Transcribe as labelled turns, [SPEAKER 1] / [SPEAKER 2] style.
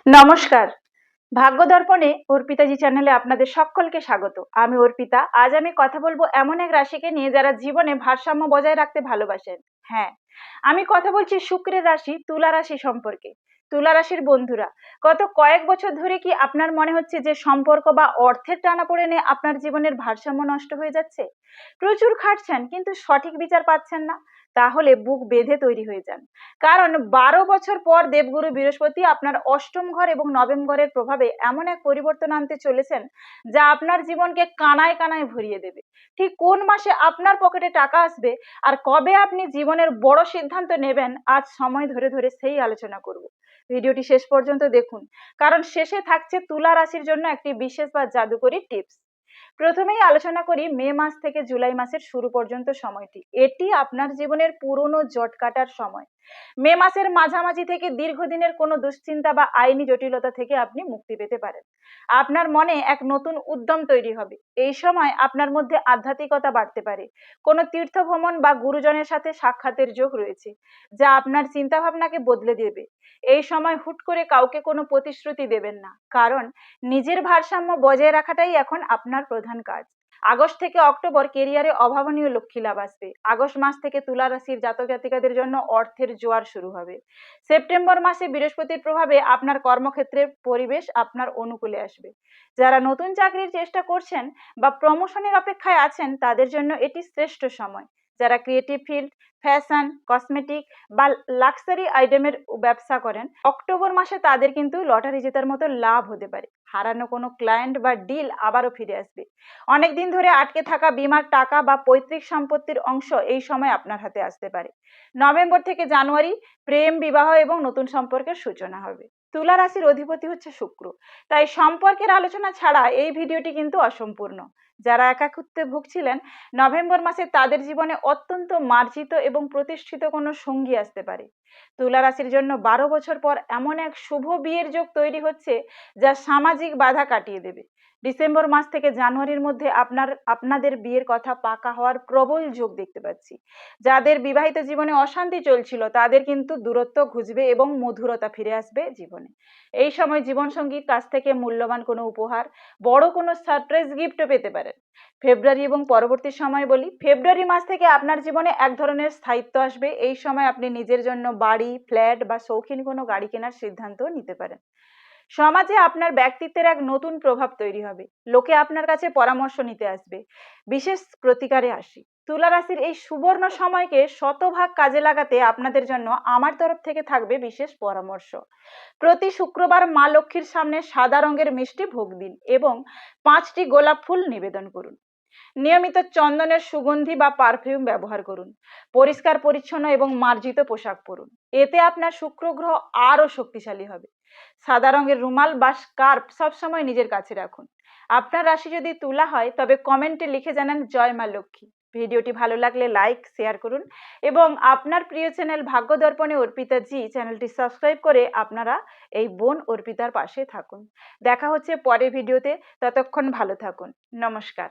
[SPEAKER 1] নমস্কার। ভাগ্য দর্পণে অর্পিতাজি চ্যানেলে আপনাদের সকলকে স্বাগত। আমি অর্পিতা। আজ আমি কথা বলবো এমন এক রাশিকে নিয়ে যারা জীবনে ভারসাম্য বজায় রাখতে ভালোবাসেন। হ্যাঁ, আমি কথা বলছি শুক্রের রাশি তুলা রাশি সম্পর্কে। তুলা রাশির বন্ধুরা, গত কয়েক বছর ধরে কি আপনার মনে হচ্ছে যে সম্পর্ক বা অর্থের টানাপোড়েনে আপনার জীবনের ভারসাম্য নষ্ট হয়ে যাচ্ছে? প্রচুর খাটছেন কিন্তু সঠিক বিচার পাচ্ছেন না? তাহলে বুক বেঁধে তৈরি হয়ে যান। কারণ ১২ বছর পর দেবগুরু বৃহস্পতি আপনার অষ্টম ঘর এবং নবম ঘরের প্রভাবে এমন এক পরিবর্তন আনতে চলেছেন যা আপনার জীবনকে কানায় কানায় ভরিয়ে দেবে। ঠিক কোন মাসে আপনার পকেটে টাকা আসবে আর কবে আপনি জীবনের বড় সিদ্ধান্ত নেবেন, আজ সময় ধরে ধরে সেই আলোচনা করব। ভিডিওটি শেষ পর্যন্ত দেখুন, কারণ শেষে থাকছে তুলা রাশির জন্য একটি বিশেষ বা জাদুকরী টিপস। প্রথমেই আলোচনা করি মে মাস থেকে জুলাই মাসের শুরু পর্যন্ত সময়টি। এটি আপনার জীবনের পুরনো জট কাটার সময়। মে মাসের মাঝামাঝি থেকে দীর্ঘদিনের কোনো দুশ্চিন্তা বা আইনি জটিলতা থেকে আপনি মুক্তি পেতে পারেন। আপনার মনে এক নতুন উদ্যম তৈরি হবে। এই সময় আপনার মধ্যে আধ্যাত্মিকতা বাড়তে পারে। কোনো তীর্থ ভ্রমণ বা গুরুজনের সাথে সাক্ষাতের যোগ রয়েছে, যা আপনার চিন্তা ভাবনাকে বদলে দেবে। এই সময় হুট করে কাউকে কোনো প্রতিশ্রুতি দেবেন না, কারণ নিজের ভারসাম্য বজায় রাখাটাই এখন আপনার প্রধান কাজ। আগস্ট থেকে অক্টোবর কেরিয়ারে অভাবনীয় লক্ষ্মী লাভ আসবে। আগস্ট মাস থেকে তুলা রাশির জাতক জাতিকাদের জন্য অর্থের জোয়ার শুরু হবে। সেপ্টেম্বর মাসে বৃহস্পতির প্রভাবে আপনার কর্মক্ষেত্রের পরিবেশ আপনার অনুকূলে আসবে। যারা নতুন চাকরির চেষ্টা করছেন বা প্রমোশনের অপেক্ষায় আছেন, তাদের জন্য এটি শ্রেষ্ঠ সময়। যারা ক্রিয়েটিভ ফিল্ড, ফ্যাশন, কসমেটিক বা লাক্সারি আইটেমের ব্যবসা করেন, অক্টোবর মাসে তাদের কিন্তু লটারি জেতার মতো লাভ হতে পারে। হারানো কোনো ক্লায়েন্ট বা ডিল আবারও ফিরে আসবে। অনেকদিন ধরে আটকে থাকা বীমার টাকা বা পৈতৃক সম্পত্তির অংশ এই সময় আপনার হাতে আসতে পারে। নভেম্বর থেকে জানুয়ারি প্রেম, বিবাহ এবং নতুন সম্পর্কের সূচনা হবে। তুলা রাশির অধিপতি হচ্ছে শুক্র, তাই সম্পর্কের আলোচনা ছাড়া এই ভিডিওটি কিন্তু অসম্পূর্ণ। যারা একাকিত্বে ভুগছিলেন, নভেম্বর মাসে তাদের জীবনে অত্যন্ত মার্জিত এবং প্রতিষ্ঠিত কোনো সঙ্গী আসতে পারে। তুলা রাশির জন্য ১২ বছর পর এমন এক শুভ বিয়ের যোগ তৈরি হচ্ছে যা সামাজিক বাধা কাটিয়ে দেবে। ডিসেম্বর মাস থেকে জানুয়ারির মধ্যে আপনাদের বিয়ের কথা পাকা হওয়ার প্রবল যোগ দেখতে পাচ্ছি। যাদের বিবাহিত জীবনে অশান্তি চলছিল, তাদের কিন্তু দূরত্ব ঘুচবে এবং মধুরতা ফিরে আসবে জীবনে। এই সময় জীবনসঙ্গীর কাছ থেকে মূল্যবান কোনো উপহার, বড় কোনো সারপ্রাইজ গিফটও পেতে পারেন। ফেব্রুয়ারি এবং পরবর্তী সময় বলি, ফেব্রুয়ারি মাস থেকে আপনার জীবনে এক ধরনের স্থায়িত্ব আসবে। এই সময় আপনি নিজের জন্য বাড়ি, ফ্ল্যাট বা শৌখিন কোনো গাড়ি কেনার সিদ্ধান্ত নিতে পারেন। সমাজে আপনার ব্যক্তিত্বের এক নতুন প্রভাব তৈরি হবে। লোকে আপনার কাছে পরামর্শ নিতে আসবে। বিশেষ প্রতিকারে আসি, তুলা রাশির এই সুবর্ণ সময়কে শতভাগ কাজে লাগাতে আপনাদের জন্য আমার তরফ থেকে থাকবে বিশেষ পরামর্শ। প্রতি শুক্রবার মা লক্ষ্মীর সামনে সাদা রঙের মিষ্টি ভোগ দিন এবং 5টি গোলাপ ফুল নিবেদন করুন। নিয়মিত চন্দনের সুগন্ধি বা পারফিউম ব্যবহার করুন। পরিষ্কার পরিচ্ছন্ন এবং মার্জিত পোশাক পরুন। এতে আপনার শুক্র গ্রহ আরো শক্তিশালী হবে। সাদা রঙের রুমাল বা স্কার্ফ সবসময় নিজের কাছে রাখুন। আপনার রাশি যদি তুলা হয়, তবে কমেন্টে লিখে জানান জয় মা লক্ষ্মী। ভিডিওটি ভালো লাগলে লাইক, শেয়ার করুন এবং আপনার প্রিয় চ্যানেল ভাগ্য দর্পণে অর্পিতা জি চ্যানেলটি সাবস্ক্রাইব করে আপনারা এই বোন অর্পিতার পাশে থাকুন। দেখা হচ্ছে পরের ভিডিওতে। ততক্ষণ ভালো থাকুন। নমস্কার।